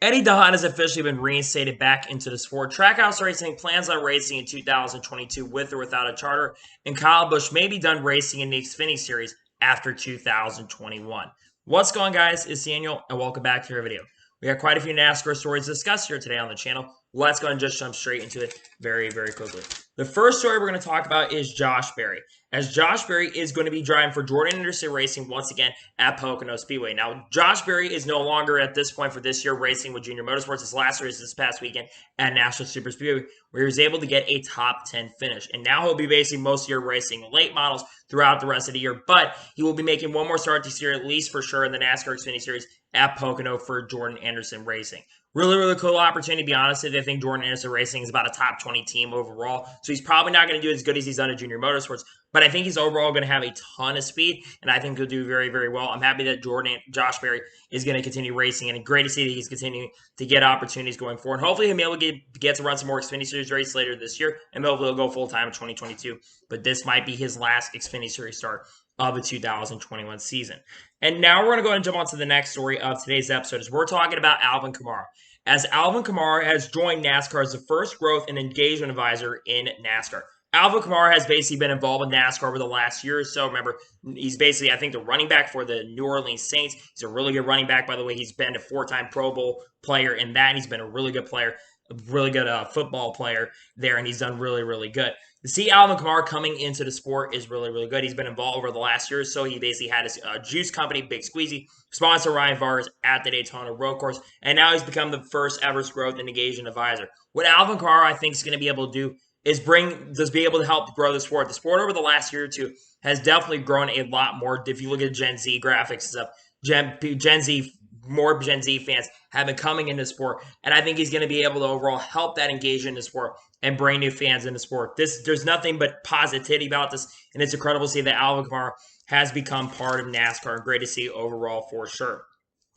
Eddie DeHaan has officially been reinstated back into the sport. Trackhouse Racing plans on racing in 2022 with or without a charter, and Kyle Busch may be done racing in the Xfinity Series after 2021. What's going on, guys? It's Daniel, and welcome back to your video. We got quite a few NASCAR stories to discuss here today on the channel. Let's go and just jump straight into it very, very quickly. The first story we're going to talk about is Josh Berry, as Josh Berry is going to be driving for Jordan Anderson Racing once again at Pocono Speedway. Now, Josh Berry is no longer at this point for this year racing with Junior Motorsports. His last race this past weekend at National Super Speedway, where he was able to get a top 10 finish. And now he'll be basing most of year racing late models throughout the rest of the year, but he will be making one more start this year, at least for sure, in the NASCAR Xfinity Series at Pocono for Jordan Anderson Racing. Really, really cool opportunity, to be honest with you. I think Jordan Anderson Racing is about a top 20 team overall, so he's probably not going to do as good as he's done at Junior Motorsports, but I think he's overall going to have a ton of speed, and I think he'll do very, very well. I'm happy that Josh Berry is going to continue racing, and great to see that he's continuing to get opportunities going forward. Hopefully, he'll be able to get to run some more Xfinity Series races later this year, and hopefully he'll go full-time in 2022, but this might be his last Xfinity Series start of the 2021 season. And now we're going to go and jump on to the next story of today's episode, as we're talking about Alvin Kamara. As Alvin Kamara has joined NASCAR as the first growth and engagement advisor in NASCAR. Alvin Kamara has basically been involved with NASCAR over the last year or so. Remember, he's basically, I think, the running back for the New Orleans Saints. He's a really good running back, by the way. He's been a four-time Pro Bowl player in that, and he's been a really good player, a really good football player there, and he's done really, really good. To see Alvin Kamara coming into the sport is really, really good. He's been involved over the last year or so. He basically had his juice company, Big Squeezy, sponsor Ryan Vargas at the Daytona Road Course, and now he's become the first ever growth and engagement advisor. What Alvin Kamara, I think, is going to be able to do is be able to help grow the sport. The sport over the last year or two has definitely grown a lot more. If you look at Gen Z graphics and stuff, more Gen Z fans have been coming into sport, and I think he's going to be able to overall help that engagement in the sport and bring new fans into sport. There's nothing but positivity about this, and it's incredible to see that Alvin Kamara has become part of NASCAR, and great to see overall for sure.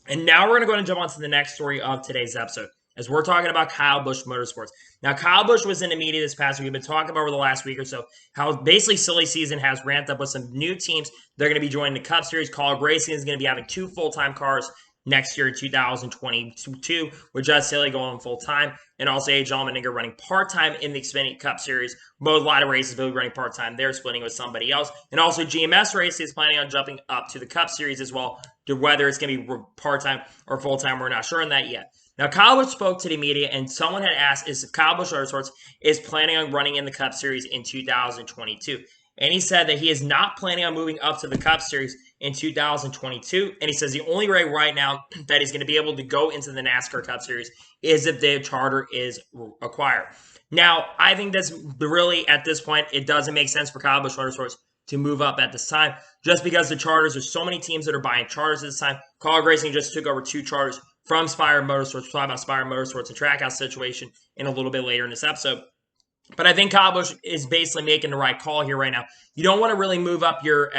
And now we're going to go and jump on to the next story of today's episode, as we're talking about Kyle Busch Motorsports. Now, Kyle Busch was in the media this past week. We've been talking about over the last week or so how basically silly season has ramped up with some new teams. They're going to be joining the Cup Series. College Racing is going to be having 2 full-time cars next year in 2022, with Just Silly going full-time, and also A. John Meninger running part-time in the Xfinity Cup Series. Both a lot of races will be running part-time. They're splitting with somebody else. And also GMS Racing is planning on jumping up to the Cup Series as well, to whether it's going to be part-time or full-time. We're not sure on that yet. Now, Kyle Busch spoke to the media, and someone had asked if Kyle Busch Motorsports is planning on running in the Cup Series in 2022. And he said that he is not planning on moving up to the Cup Series in 2022. And he says the only way right now that he's going to be able to go into the NASCAR Cup Series is if the charter is acquired. Now, I think that's really, at this point, it doesn't make sense for Kyle Busch Motorsports to move up at this time, just because the charters, there's so many teams that are buying charters at this time. College Racing just took over 2 charters from Spire Motorsports. We'll talk about Spire Motorsports and Trackhouse situation in a little bit later in this episode. But I think Kyle Busch is basically making the right call here right now. You don't want to really move up your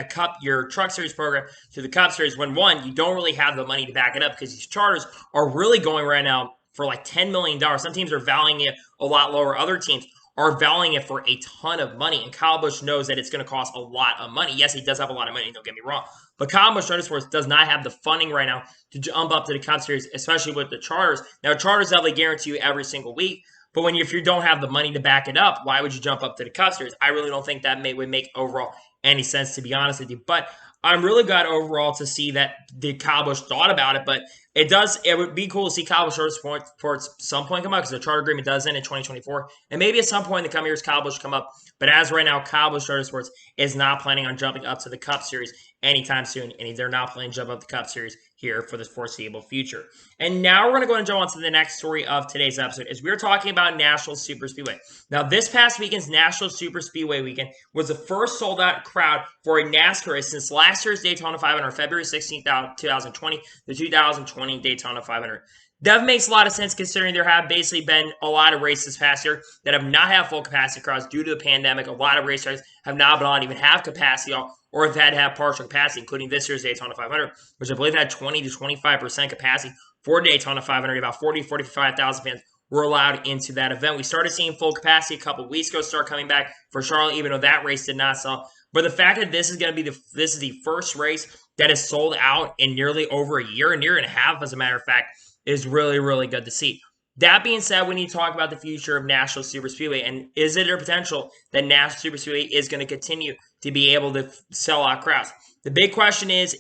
Truck Series program to the Cup Series when, one, you don't really have the money to back it up, because these charters are really going right now for like $10 million. Some teams are valuing it a lot lower. Other teams are valuing it for a ton of money, and Kyle Busch knows that it's going to cost a lot of money. Yes, he does have a lot of money, don't get me wrong, but Kyle Busch Motorsports does not have the funding right now to jump up to the Cup Series, especially with the charters. Now, charters definitely guarantee you every single week, but if you don't have the money to back it up, why would you jump up to the Cup Series? I really don't think that would make overall any sense, to be honest with you. But I'm really glad overall to see that the Kyle Busch thought about it. But it would be cool to see Kyle Busch Motorsports some point come up, because the charter agreement does end in 2024. And maybe at some point in the coming years, Kyle Busch come up. But as right now, Kyle Busch Motorsports is not planning on jumping up to the Cup Series anytime soon. And they're not planning to jump up the Cup Series here for the foreseeable future. And now we're going to go and jump on to the next story of today's episode, as we're talking about National Super Speedway. Now, this past weekend's National Super Speedway weekend was the first sold-out crowd for a NASCAR race since last year's Daytona 500, February 16th, 2020, the 2020 Daytona 500. That makes a lot of sense, considering there have basically been a lot of races this past year that have not had full capacity crowds due to the pandemic. A lot of racetracks have not been able to even have capacity, or have had to have partial capacity, including this year's Daytona 500, which I believe had 20 to 25% capacity for Daytona 500. About 45,000 fans were allowed into that event. We started seeing full capacity a couple of weeks ago start coming back for Charlotte, even though that race did not sell. But the fact that this is going to be the first race that is sold out in nearly over a year and a half, as a matter of fact, is really, really good to see. That being said, we need to talk about the future of National Super Speedway, and is it a potential that National Super Speedway is going to continue to be able to sell out crowds? The big question is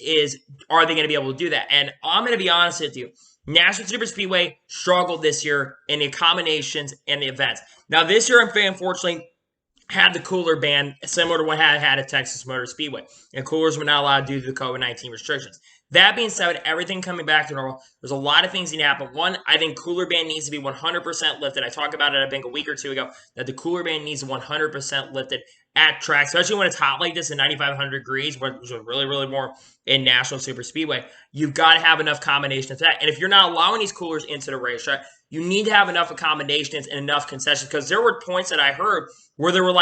are they going to be able to do that? And I'm going to be honest with you. National Super Speedway struggled this year in the accommodations and the events. Now, this year, unfortunately, had the cooler ban similar to what had at Texas Motor Speedway. And coolers were not allowed due to the COVID-19 restrictions. That being said, everything coming back to normal, there's a lot of things that need to happen. One, I think cooler ban needs to be 100% lifted. I talked about it, I think, a week or two ago, that the cooler ban needs 100% lifted at tracks, especially when it's hot like this in 9,500 degrees, which is really, really more in National Super Speedway. You've got to have enough combinations for that. And if you're not allowing these coolers into the racetrack, you need to have enough accommodations and enough concessions, because there were points that I heard where there were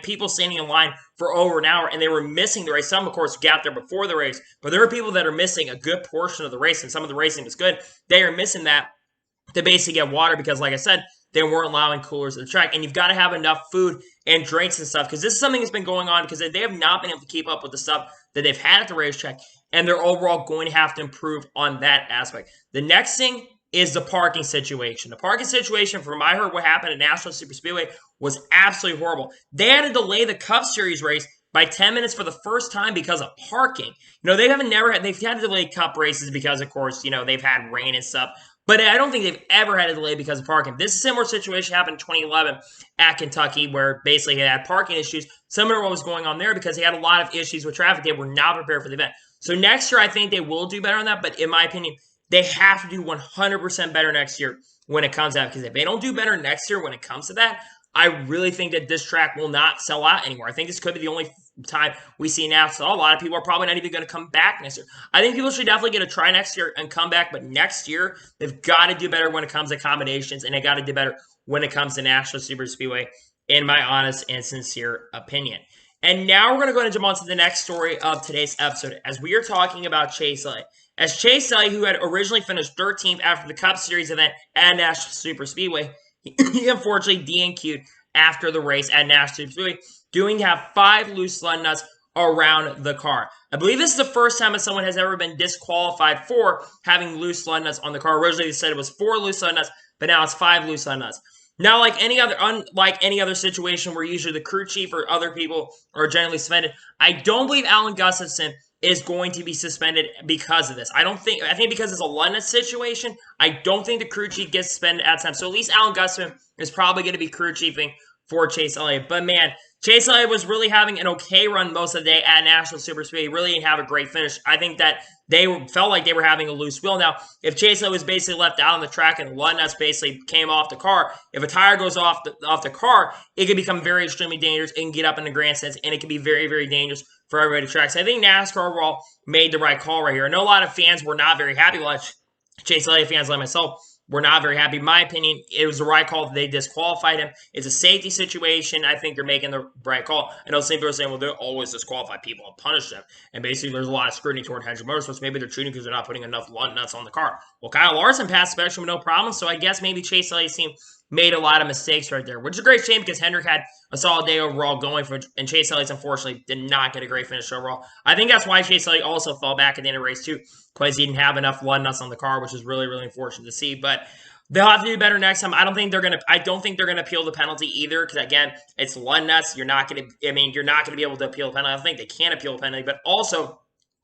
people standing in line for over an hour and they were missing the race. Some, of course, got there before the race, but there were people that are missing a good portion of the race, and some of the racing was good. They are missing that to basically get water because, like I said, they weren't allowing coolers at the track. And you've got to have enough food and drinks and stuff, because this is something that's been going on because they have not been able to keep up with the stuff that they've had at the racetrack, and they're overall going to have to improve on that aspect. The next thing is the parking situation. The parking situation, from I heard what happened at National Super Speedway, was absolutely horrible. They had to delay the Cup Series race by 10 minutes for the first time because of parking. They've had to delay Cup races because, of course, they've had rain and stuff. But I don't think they've ever had a delay because of parking. This is a similar situation happened in 2011 at Kentucky, where basically they had parking issues, similar to what was going on there, because they had a lot of issues with traffic. They were not prepared for the event. So next year, I think they will do better on that. But in my opinion, they have to do 100% better next year when it comes to that, because if they don't do better next year when it comes to that, I really think that this track will not sell out anymore. I think this could be the only time we see now. So a lot of people are probably not even going to come back next year. I think people should definitely get a try next year and come back, but next year they've got to do better when it comes to accommodations, and they got to do better when it comes to National Super Speedway, in my honest and sincere opinion. And now we're going to go and jump on to the next story of today's episode, as we are talking about Chase Elliott. As Chase Elliott, who had originally finished 13th after the Cup Series event at National Super Speedway, he unfortunately DNQ'd after the race at National Super Speedway, doing to have 5 loose lug nuts around the car. I believe this is the first time that someone has ever been disqualified for having loose lug nuts on the car. Originally, they said it was 4 loose lug nuts, but now it's 5 loose lug nuts. Now, unlike any other situation where usually the crew chief or other people are generally suspended, I don't believe Alan Gustafson is going to be suspended because of this. I think because it's a lug nut situation, I don't think the crew chief gets suspended at the time. So at least Alan Gustafson is probably going to be crew chiefing for Chase Elliott. But man, Chase Elliott was really having an okay run most of the day at National Super Speedway. He really didn't have a great finish. I think that they felt like they were having a loose wheel. Now, if Chase Elliott was basically left out on the track and lug nuts basically came off the car, if a tire goes off the car, it can become very extremely dangerous. It can get up in the grandstands, and it can be very, very dangerous for everybody to track. So I think NASCAR overall made the right call right here. I know a lot of fans were not very happy. Chase Elliott fans like myself were not very happy. In my opinion, it was the right call that they disqualified him. It's a safety situation. I think they're making the right call. I know some people are saying, well, they'll always disqualify people and punish them. And basically, there's a lot of scrutiny toward Hendrick Motorsports. Maybe they're cheating because they're not putting enough lug nuts on the car. Well, Kyle Larson passed Spectrum with no problem, so I guess maybe Chase Elliott's team made a lot of mistakes right there, which is a great shame because Hendrick had a solid day overall going for, and Chase Elliott unfortunately did not get a great finish overall. I think that's why Chase Elliott also fell back at the end of the race too, because he didn't have enough lug nuts on the car, which is really, really unfortunate to see. But they'll have to do better next time. I don't think they're gonna appeal the penalty either, because again, it's lug nuts. You're not gonna be able to appeal the penalty. I don't think they can appeal the penalty, but also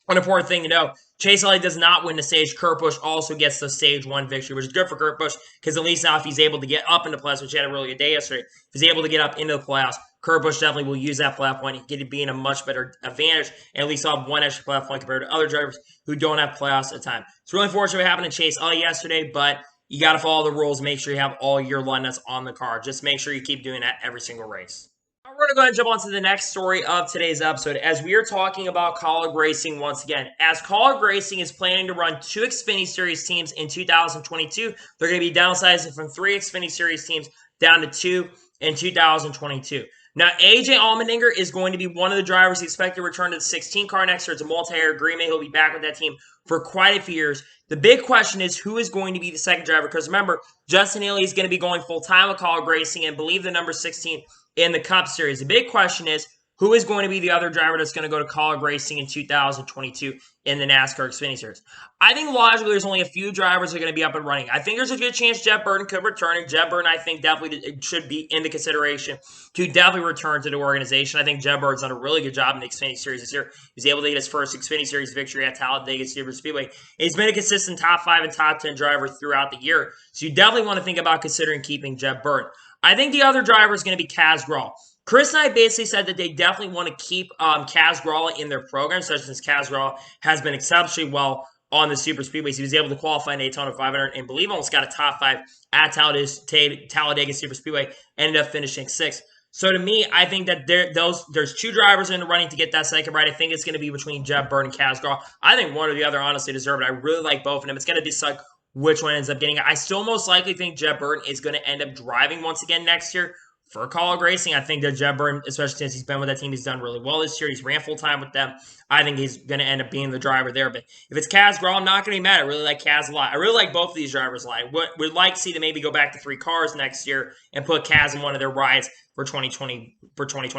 an important thing to know, Chase Elliott does not win the stage. Kurt Busch also gets the stage 1 victory, which is good for Kurt Busch, because at least now if he's able to get up into the playoffs, which he had a really good day yesterday, if he's able to get up into the playoffs, Kurt Busch definitely will use that playoff point and get to be in a much better advantage, and at least have 1 extra playoff point compared to other drivers who don't have playoffs at the time. It's really unfortunate what happened to Chase Elliott yesterday, but you got to follow the rules. Make sure you have all your lug nuts on the car. Just make sure you keep doing that every single race. Now we're going to go ahead and jump on to the next story of today's episode, as we are talking about Kaulig Racing once again. As Kaulig Racing is planning to run 2 Xfinity Series teams in 2022, they're going to be downsizing from 3 Xfinity Series teams down to 2 in 2022. Now, AJ Allmendinger is going to be one of the drivers expected to return to the 16 car next year. It's a multi-year agreement. He'll be back with that team for quite a few years. The big question is who is going to be the second driver, because remember, Justin Haley is going to be going full-time with Kaulig Racing and believe the number 16 in the Cup Series. The big question is who is going to be the other driver that's going to go to College Racing in 2022 in the NASCAR Xfinity Series? I think logically there's only a few drivers that are going to be up and running. I think there's a good chance Jeff Burton could return, and Jeff Burton, I think, definitely should be in the consideration to definitely return to the organization. I think Jeff Burton's done a really good job in the Xfinity Series this year. He was able to get his first Xfinity Series victory at Talladega Speedway. He's been a consistent top 5 and top 10 driver throughout the year, so you definitely want to think about considering keeping Jeff Burton. I think the other driver is going to be Kaz Grala. Chris and I basically said that they definitely want to keep Kaz Grala in their program, especially since Kaz Grala has been exceptionally well on the super speedways. He was able to qualify in Daytona 500 and believe almost got a top 5 at Talladega Super Speedway, ended up finishing 6th. So to me, I think that there's 2 drivers in the running to get that second right. I think it's going to be between Jeff Burton and Kaz Grala. I think one or the other honestly deserve it. I really like both of them. It's going to decide which one ends up getting it. I still most likely think Jeff Burton is going to end up driving once again next year for College Racing. I think that Jeff Burton, especially since he's been with that team, he's done really well this year. He's ran full time with them. I think he's going to end up being the driver there. But if it's Kaz Grala, I'm not going to be mad. I really like Kaz a lot. I really like both of these drivers a lot. Would like to see them maybe go back to 3 cars next year and put Kaz in one of their rides for 2020.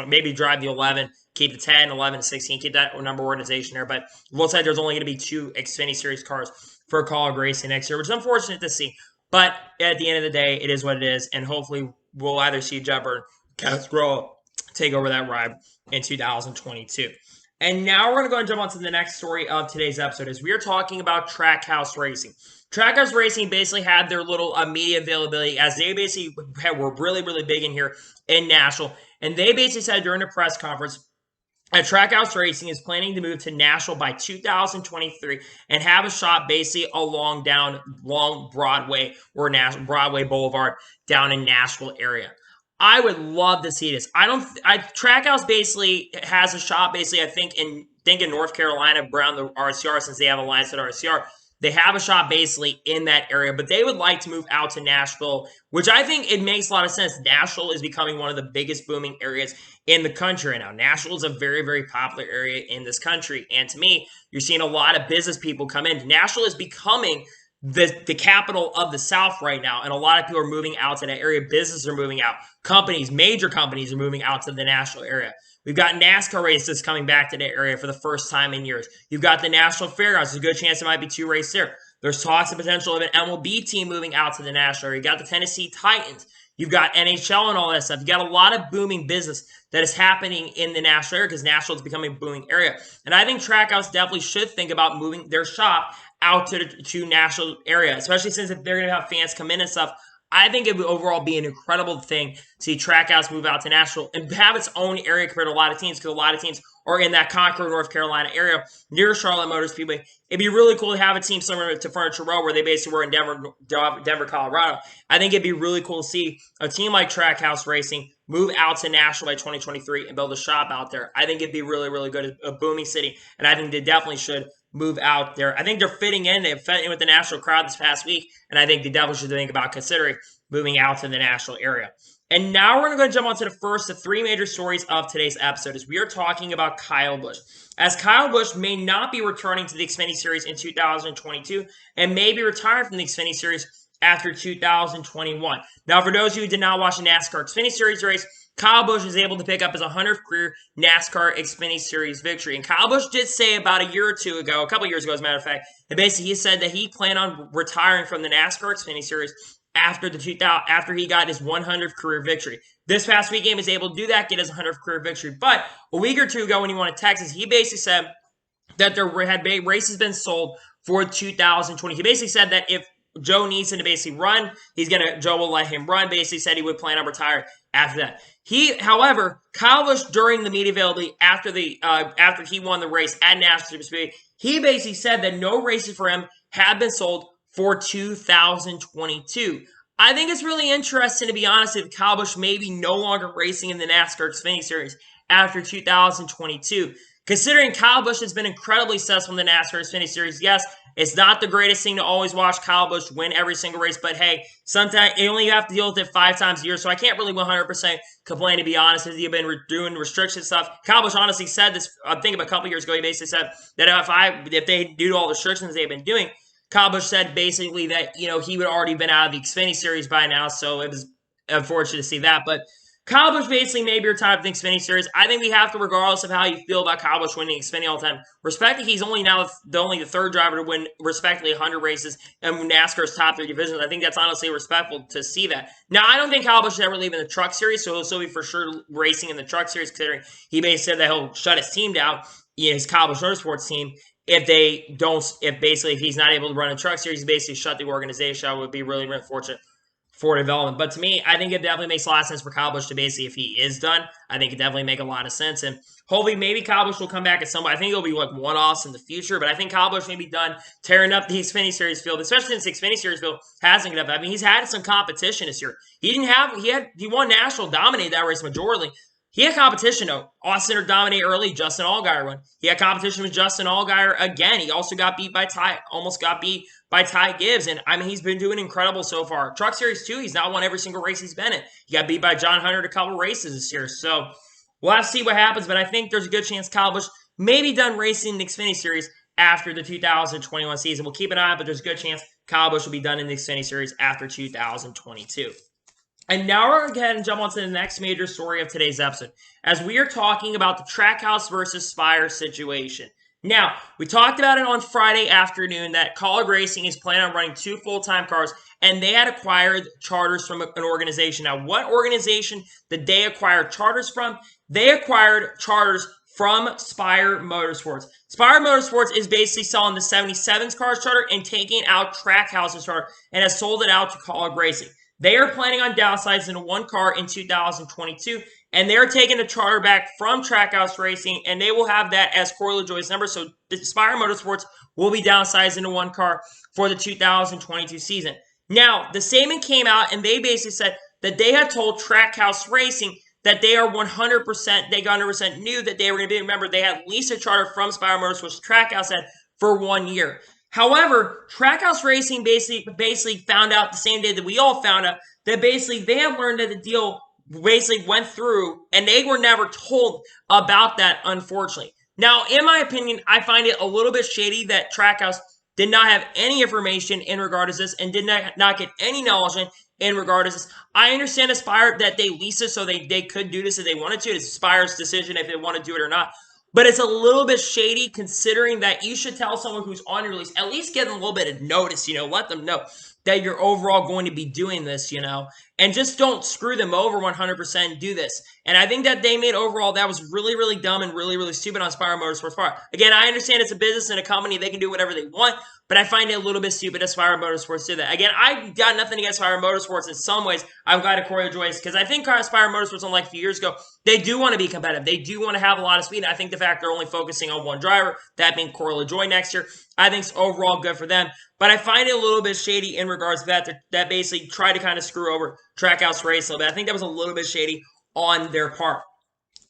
Maybe drive the 11, keep the 10, 11, 16, keep that number organization there. But it looks like there's only going to be 2 Xfinity Series cars for College Racing next year, which is unfortunate to see. But at the end of the day, it is what it is. And hopefully we'll either see Jeff Burton, Kaz Grala take over that ride in 2022. And now we're going to go and jump on to the next story of today's episode as we are talking about Trackhouse Racing. Trackhouse Racing basically had their little media availability as they basically were really, really big in here in Nashville. And they basically said during a press conference that Trackhouse Racing is planning to move to Nashville by 2023 and have a shop basically along Broadway or Broadway Boulevard down in Nashville area. I would love to see this. Trackhouse basically has a shop basically I think in North Carolina around the RCR since they have alliance at RCR. They have a shop basically in that area, but they would like to move out to Nashville, which I think it makes a lot of sense. Nashville is becoming one of the biggest booming areas in the country right now. Nashville is a very, very popular area in this country. And to me, you're seeing a lot of business people come in. Nashville is becoming the capital of the South right now, and a lot of people are moving out to that area. Businesses are moving out. Major companies are moving out to the Nashville area. We've got NASCAR races coming back to the area for the first time in years. You've got the National Fairgrounds. There's a good chance there might be 2 races there. There's talks of potential of an MLB team moving out to the Nashville area. You got the Tennessee Titans. You've got NHL and all that stuff. You got a lot of booming business that is happening in the Nashville area because Nashville is becoming a booming area. And I think Trackhouse definitely should think about moving their shop out to Nashville area, especially since if they're going to have fans come in and stuff. I think it would overall be an incredible thing to see Trackhouse move out to Nashville and have its own area compared to a lot of teams because a lot of teams are in that Concord, North Carolina area near Charlotte Motor Speedway. It'd be really cool to have a team similar to Furniture Row where they basically were in Denver, Colorado. I think it'd be really cool to see a team like Trackhouse Racing move out to Nashville by 2023 and build a shop out there. I think it'd be really, really good, a booming city, and I think they definitely should move out there. I think they're fitting in. They've fit in with the Nashville crowd this past week, and I think they definitely should think about considering moving out to the Nashville area. And now we're going to jump on to the first of 3 major stories of today's episode as we are talking about Kyle Busch. As Kyle Busch may not be returning to the Xfinity Series in 2022 and may be retiring from the Xfinity Series after 2021. Now, for those of you who did not watch the NASCAR Xfinity Series race, Kyle Busch was able to pick up his 100th career NASCAR Xfinity Series victory. And Kyle Busch did say about a year or two ago, a couple years ago as a matter of fact, that basically he said that he planned on retiring from the NASCAR Xfinity Series after he got his 100th career victory. This past weekend he was able to do that, get his 100th career victory. But a week or two ago when he won at Texas, he basically said that there had races been sold for 2020. He basically said that if Joe needs him to basically run, Joe will let him run. Basically said he would plan on retiring after that. However, Kyle Busch during the media availability after he won the race at Nashville Speedway, he basically said that no races for him had been sold for 2022. I think it's really interesting, to be honest, if Kyle Busch may be no longer racing in the NASCAR Xfinity Series after 2022. Considering Kyle Busch has been incredibly successful in the NASCAR Xfinity Series, yes, it's not the greatest thing to always watch Kyle Busch win every single race, but hey, sometimes you only have to deal with it 5 times a year, so I can't really 100% complain, to be honest with you. You've been doing restriction stuff. Kyle Busch honestly said this, I think a couple years ago, he basically said that if they do all the restrictions they've been doing, Kyle Busch said basically that, he would already been out of the Xfinity Series by now, so it was unfortunate to see that, but Kyle Busch basically maybe retired the Xfinity Series. I think we have to, regardless of how you feel about Kyle Busch winning Xfinity all the time, respect that he's only now the third driver to win respectively 100 races in NASCAR's top 3 divisions. I think that's honestly respectful to see that. Now, I don't think Kyle Busch should ever leave in the Truck Series, so he'll still be for sure racing in the Truck Series, considering he basically said that he'll shut his team down, his Kyle Busch Motorsports team, if he's not able to run a Truck Series, he basically shut the organization. I would be really, really unfortunate for development. But to me, I think it definitely makes a lot of sense for Kyle Busch to basically, if he is done, I think it definitely make a lot of sense. And hopefully maybe Kyle Busch will come back at some point. I think it'll be like one-offs in the future, but I think Kyle Busch may be done tearing up the Xfinity Series field, especially since the Xfinity Series field hasn't got up. I mean, he's had some competition this year. He won national, dominated that race majorly. He had competition, though. Austin dominated early. Justin Allgaier won. He had competition with Justin Allgaier again. He also got beat by almost got beat by Ty Gibbs. And, I mean, he's been doing incredible so far. Truck Series 2, he's not won every single race he's been in. He got beat by John Hunter a couple races this year. So, we'll have to see what happens. But I think there's a good chance Kyle Busch may be done racing the Xfinity Series after the 2021 season. We'll keep an eye on it, but there's a good chance Kyle Busch will be done in the Xfinity Series after 2022. And now we're going to go ahead and jump on to the next major story of today's episode, as we are talking about the Trackhouse versus Spire situation. Now, we talked about it on Friday afternoon that College Racing is planning on running 2 full-time cars, and they had acquired charters from an organization. Now, what organization did they acquire charters from? They acquired charters from Spire Motorsports. Spire Motorsports is basically selling the 77s cars charter and taking out Trackhouse's charter and has sold it out to College Racing. They are planning on downsizing to 1 car in 2022, and they're taking the charter back from Trackhouse Racing, and they will have that as Corey LaJoie's number. So the Spire Motorsports will be downsizing to 1 car for the 2022 season. Now, the statement came out, and they basically said that they had told Trackhouse Racing that they are 100% knew that they were going to be. Remember, they had leased a charter from Spire Motorsports, Trackhouse had, for 1 year. However, Trackhouse Racing basically found out the same day that we all found out that basically they have learned that the deal basically went through, and they were never told about that, unfortunately. Now, in my opinion, I find it a little bit shady that Trackhouse did not have any information in regard to this and did not get any knowledge in regard to this. I understand Aspire that they leased it so they could do this if they wanted to. It's Aspire's decision if they want to do it or not. But it's a little bit shady considering that you should tell someone who's on your lease, at least give them a little bit of notice, let them know that you're overall going to be doing this, and just don't screw them over 100% and do this. And I think that they made overall, that was really, really dumb and really, really stupid on Spire Motorsports' part. Again, I understand it's a business and a company, they can do whatever they want, but I find it a little bit stupid that Spire Motorsports did that. Again, I got nothing against Spire Motorsports in some ways. I'm glad to Corey LaJoie, because I think Spire Motorsports, unlike a few years ago, they do want to be competitive. They do want to have a lot of speed. And I think the fact they're only focusing on 1 driver, that being Corey LaJoie next year, I think it's overall good for them. But I find it a little bit shady in regards to that basically tried to kind of screw over Trackhouse Racing a little bit. I think that was a little bit shady on their part.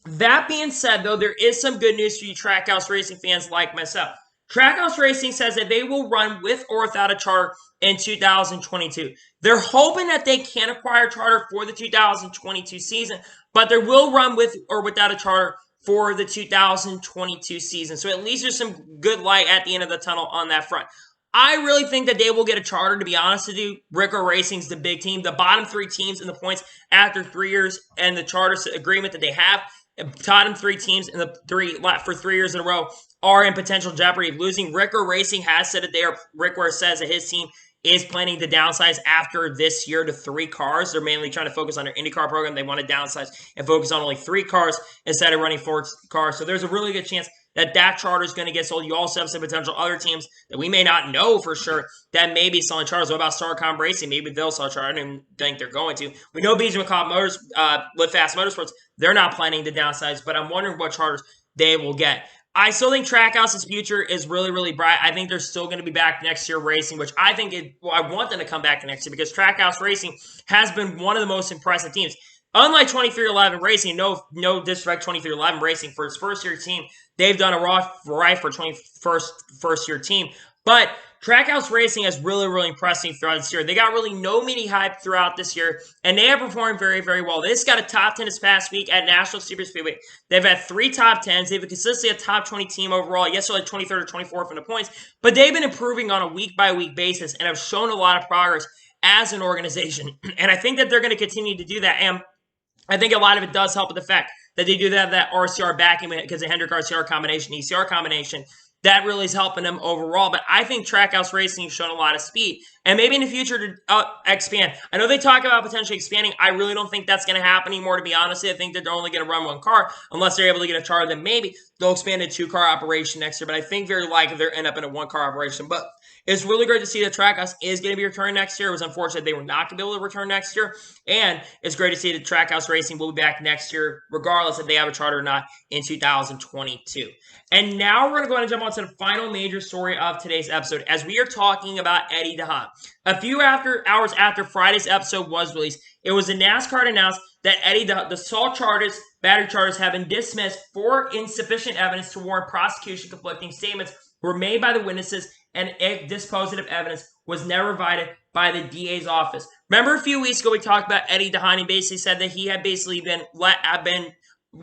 That being said, though, there is some good news for you Trackhouse Racing fans like myself. Trackhouse Racing says that they will run with or without a charter in 2022. They're hoping that they can acquire a charter for the 2022 season, but they will run with or without a charter for the 2022 season. So at least there's some good light at the end of the tunnel on that front. I really think that they will get a charter, to be honest with you. Rico Racing's the big team. The bottom 3 teams in the points after 3 years and the charter agreement that they have, bottom 3 teams in for 3 years in a row are in potential jeopardy of losing. Rico Racing has said that Rico says that his team is planning to downsize after this year to 3 cars. They're mainly trying to focus on their IndyCar program. They want to downsize and focus on only 3 cars instead of running 4 cars. So there's a really good chance that charter is going to get sold. You also have some potential other teams that we may not know for sure that may be selling charters. What about Starcom Racing? Maybe they'll sell a charter. I don't even think they're going to. We know BJ McCall Motors, Live Fast Motorsports, they're not planning to downsize, but I'm wondering what charters they will get. I still think Trackhouse's future is really, really bright. I think they're still going to be back next year racing, which I want them to come back next year because Trackhouse Racing has been one of the most impressive teams. Unlike 2311 Racing, no disrespect 2311 Racing for its first-year team, they've done a right for 21st-year team. But Trackhouse Racing has really, really impressed me throughout this year. They got really no media hype throughout this year, and they have performed very, very well. They just got a top 10 this past week at National Superspeedway. They've had 3 top 10s. They've been consistently a top 20 team overall. Yes, they're like 23rd or 24th in the points, but they've been improving on a week-by-week basis and have shown a lot of progress as an organization. And I think that they're going to continue to do that. And I think a lot of it does help with the fact that they do have that RCR backing because of Hendrick RCR combination, ECR combination. That really is helping them overall. But I think Trackhouse Racing has shown a lot of speed. And maybe in the future to expand. I know they talk about potentially expanding. I really don't think that's going to happen anymore, to be honest. I think that they're only going to run one car unless they're able to get a charter. Then maybe they'll expand a two-car operation next year. But I think very likely they'll end up in a one-car operation. But it's really great to see that Trackhouse is going to be returning next year. It was unfortunate they were not going to be able to return next year. And it's great to see that Trackhouse Racing will be back next year, regardless if they have a charter or not, in 2022. And now we're going to go ahead and jump on to the final major story of today's episode, as we are talking about Eddie DeHaan. A few hours after Friday's episode was released, it was the NASCAR announced that the salt charges, battery charges, have been dismissed for insufficient evidence to warrant prosecution. Conflicting statements were made by the witnesses, and dispositive evidence was never provided by the DA's office. Remember a few weeks ago we talked about Eddie DeHaan. He basically said that he had basically been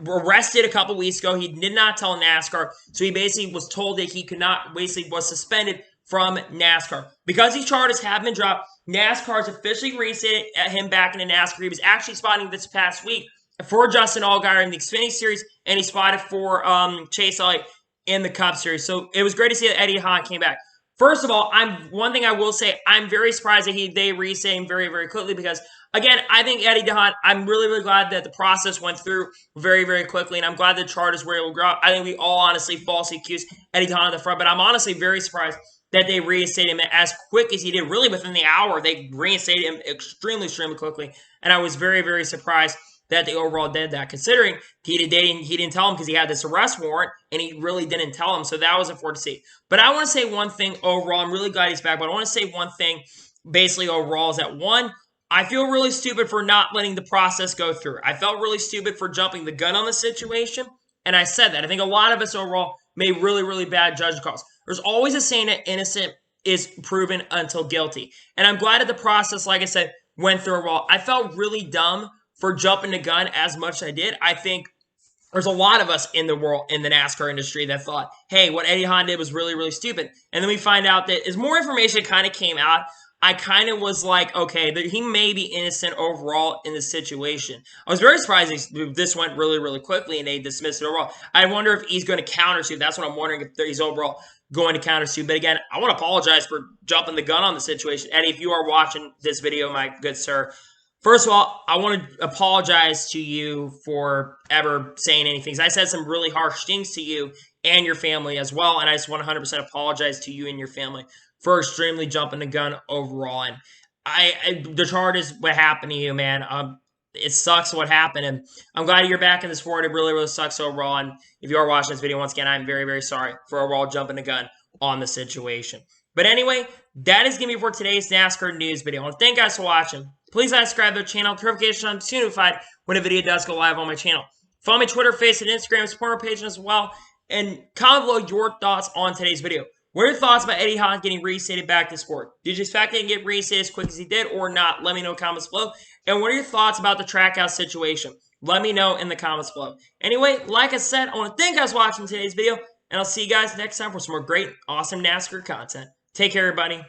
arrested a couple weeks ago. He did not tell NASCAR, so he basically was told that he could not, basically was suspended from NASCAR. Because these charges have been dropped, NASCAR has officially reinstated him back into NASCAR. He was actually spotting this past week for Justin Allgaier in the Xfinity Series, and he spotted for Chase Elliott in the Cup Series. So it was great to see that Eddie DeHaan came back. First of all, one thing I will say, I'm very surprised that they reinstated him very, very quickly because, again, I think Eddie DeHaan, I'm really, really glad that the process went through very, very quickly, and I'm glad the charges were able to grow out. I think we all honestly falsely accused Eddie DeHaan at the front, but I'm honestly very surprised that they reinstated him as quick as he did. Really, within the hour, they reinstated him extremely, extremely quickly, and I was very, very surprised that they overall did that, considering he didn't tell him because he had this arrest warrant, and he really didn't tell him, so that was important to see. But I want to say one thing overall. I'm really glad he's back, but I want to say one thing basically overall is that, one, I feel really stupid for not letting the process go through. I felt really stupid for jumping the gun on the situation, and I said that. I think a lot of us overall made really, really bad judgment calls. There's always a saying that innocent is proven until guilty, and I'm glad that the process, like I said, went through overall. I felt really dumb for jumping the gun as much as I did. I think there's a lot of us in the world, in the NASCAR industry, that thought, hey, what Eddie DeHaan did was really, really stupid. And then we find out that as more information kind of came out, I kind of was like, okay, that he may be innocent overall in this situation. I was very surprised this went really, really quickly and they dismissed it overall. I wonder if he's going to countersue. That's what I'm wondering, if he's overall going to countersue. But again, I want to apologize for jumping the gun on the situation. Eddie, if you are watching this video, my good sir, first of all, I want to apologize to you for ever saying anything. I said some really harsh things to you and your family as well, and I just want to 100% apologize to you and your family for extremely jumping the gun overall. And the charges, what happened to you, man, it sucks what happened, and I'm glad you're back in the sport. It really, really sucks overall, and if you are watching this video, once again, I'm very, very sorry for overall jumping the gun on the situation. But anyway, that is going to be for today's NASCAR news video. I want to thank you guys for watching. Please subscribe to the channel, notification on to be notified when a video does go live on my channel. Follow me Twitter, Facebook, and Instagram, support our page as well, and comment below your thoughts on today's video. What are your thoughts about Eddie DeHaan getting reinstated back to sport? Did you expect him to get reinstated as quick as he did or not? Let me know in the comments below. And what are your thoughts about the Trackhouse situation? Let me know in the comments below. Anyway, like I said, I want to thank you guys for watching today's video, and I'll see you guys next time for some more great, awesome NASCAR content. Take care, everybody.